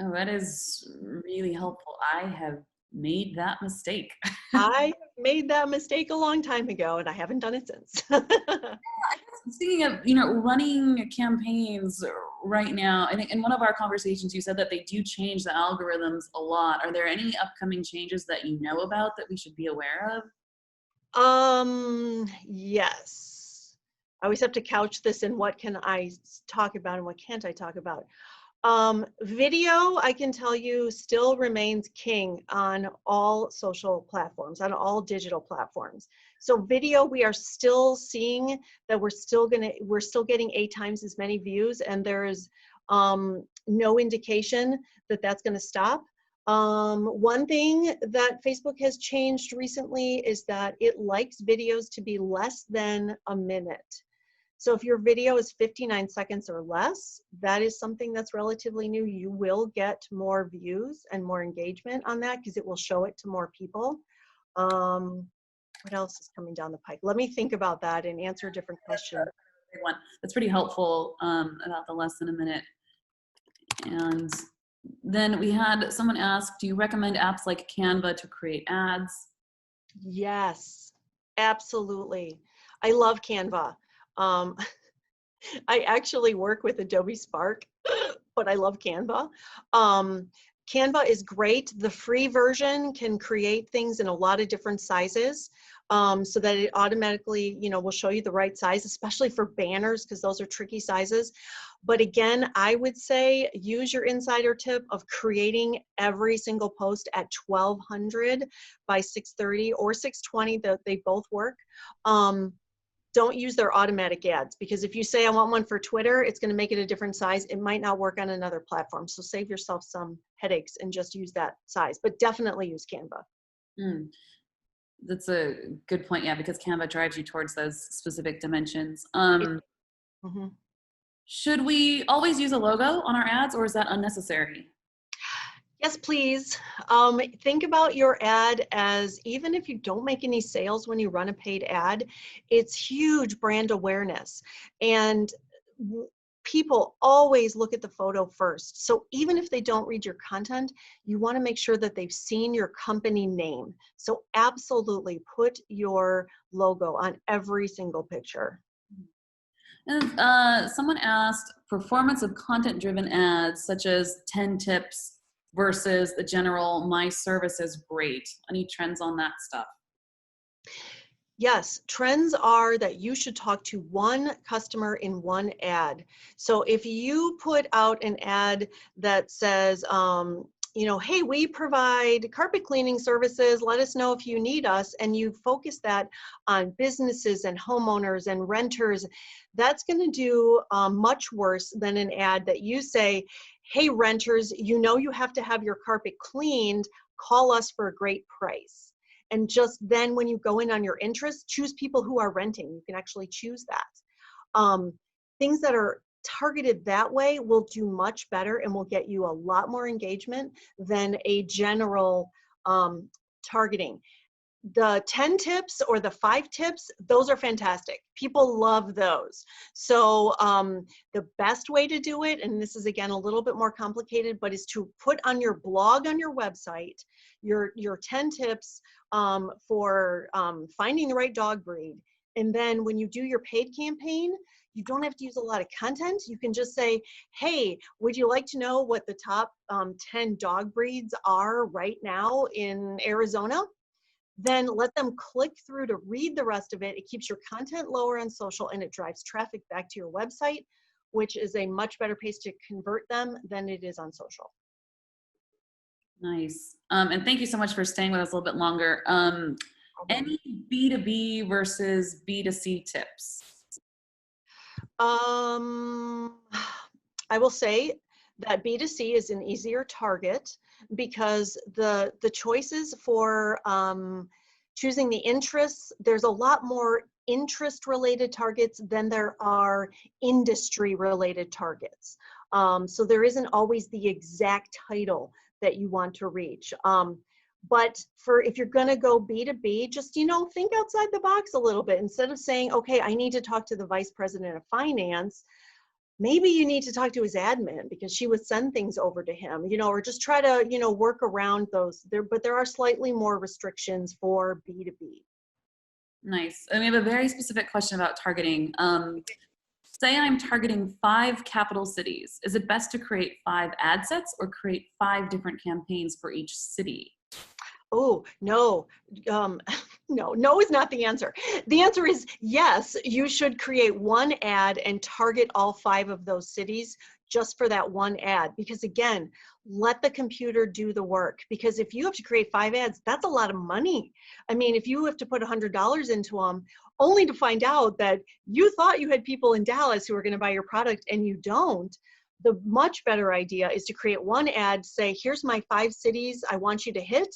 Oh, that is really helpful. I have made that mistake. I made that mistake a long time ago and I haven't done it since. Speaking of, running campaigns right now, I think in one of our conversations you said that they do change the algorithms a lot. Are there any upcoming changes that you know about that we should be aware of? Yes. I always have to couch this in what can I talk about and what can't I talk about. Video, I can tell you, still remains king on all social platforms, on all digital platforms. So video, we are still seeing that we're still getting 8 times as many views, and there is no indication that that's going to stop. One thing that Facebook has changed recently is that it likes videos to be less than a minute. So if your video is 59 seconds or less, that is something that's relatively new. You will get more views and more engagement on that because it will show it to more people. What else is coming down the pike? Let me think about that and answer a different question. One that's pretty helpful about the less than a minute. And then we had someone ask, do you recommend apps like Canva to create ads? Yes, absolutely. I love Canva. Um, I actually work with Adobe Spark, but I love Canva. Canva is great. The free version can create things in a lot of different sizes, so that it automatically, will show you the right size, especially for banners, because those are tricky sizes. But again, I would say use your insider tip of creating every single post at 1200 by 630 or 620. They both work. Don't use their automatic ads, because if you say I want one for Twitter, it's going to make it a different size. It might not work on another platform. So save yourself some headaches and just use that size, but definitely use Canva. Mm, that's a good point. Yeah, because Canva drives you towards those specific dimensions. Mhm. Should we always use a logo on our ads, or is that unnecessary? Yes, please. Think about your ad as, even if you don't make any sales when you run a paid ad, it's huge brand awareness. And people always look at the photo first. So even if they don't read your content, you want to make sure that they've seen your company name. So absolutely put your logo on every single picture. And someone asked, performance of content-driven ads, such as 10 tips versus the general my service is great. Any trends on that stuff? Yes, trends are that you should talk to one customer in one ad. So if you put out an ad that says, hey, we provide carpet cleaning services, let us know if you need us, and you focus that on businesses and homeowners and renters, that's going to do much worse than an ad that you say, hey, renters, you have to have your carpet cleaned, call us for a great price. And just then when you go in on your interests, choose people who are renting. You can actually choose that. Things that are targeted that way will do much better and will get you a lot more engagement than a general targeting. The 10 tips or the 5 tips, those are fantastic. People love those. So the best way to do it, and this is again a little bit more complicated, but is to put on your blog on your website your 10 tips for finding the right dog breed. And then when you do your paid campaign, you don't have to use a lot of content. You can just say, hey, would you like to know what the top 10 dog breeds are right now in Arizona? Then let them click through to read the rest of it. It keeps your content lower on social and it drives traffic back to your website, which is a much better pace to convert them than it is on social. Nice. And thank you so much for staying with us a little bit longer. Any B2B versus B2C tips? I will say that B2C is an easier target because the choices for choosing the interests, there's a lot more interest related targets than there are industry related targets. So there isn't always the exact title that you want to reach. But if you're going to go B2B, just, think outside the box a little bit. Instead of saying, okay, I need to talk to the vice president of finance, maybe you need to talk to his admin because she would send things over to him, or just try to, work around those there, but there are slightly more restrictions for B2B. Nice. And we have a very specific question about targeting. Say I'm targeting 5 capital cities. Is it best to create 5 ad sets or create 5 different campaigns for each city? Oh, no. No is not the answer. The answer is yes, you should create one ad and target all 5 of those cities just for that one ad. Because again, let the computer do the work. Because if you have to create 5 ads, that's a lot of money. I mean, if you have to put $100 into them, only to find out that you thought you had people in Dallas who are going to buy your product and you don't, the much better idea is to create one ad, say, here's my 5 cities I want you to hit.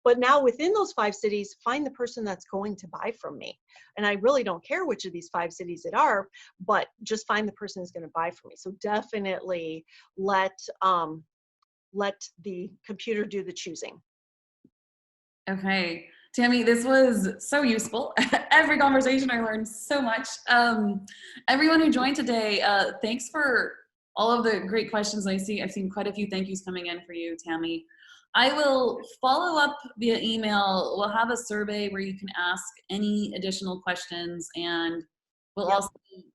But now within those 5 cities, find the person that's going to buy from me. And I really don't care which of these 5 cities it are, but just find the person who's going to buy from me. So definitely let the computer do the choosing. Okay. Tammy, this was so useful. Every conversation I learned so much. Everyone who joined today, thanks for all of the great questions. I've seen quite a few thank yous coming in for you, Tammy. I will follow up via email. We'll have a survey where you can ask any additional questions, and we'll also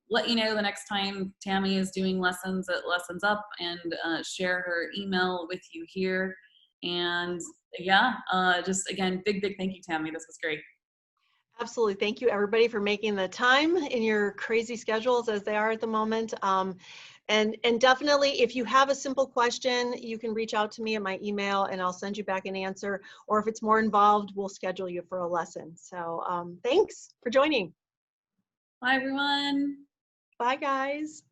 let you know the next time Tammy is doing lessons at Lessons Up, and share her email with you here. And yeah, just again, big thank you, Tammy. This was great. Absolutely. Thank you, everybody, for making the time in your crazy schedules as they are at the moment. And definitely, if you have a simple question, you can reach out to me at my email and I'll send you back an answer. Or if it's more involved, we'll schedule you for a lesson. So thanks for joining. Bye, everyone. Bye, guys.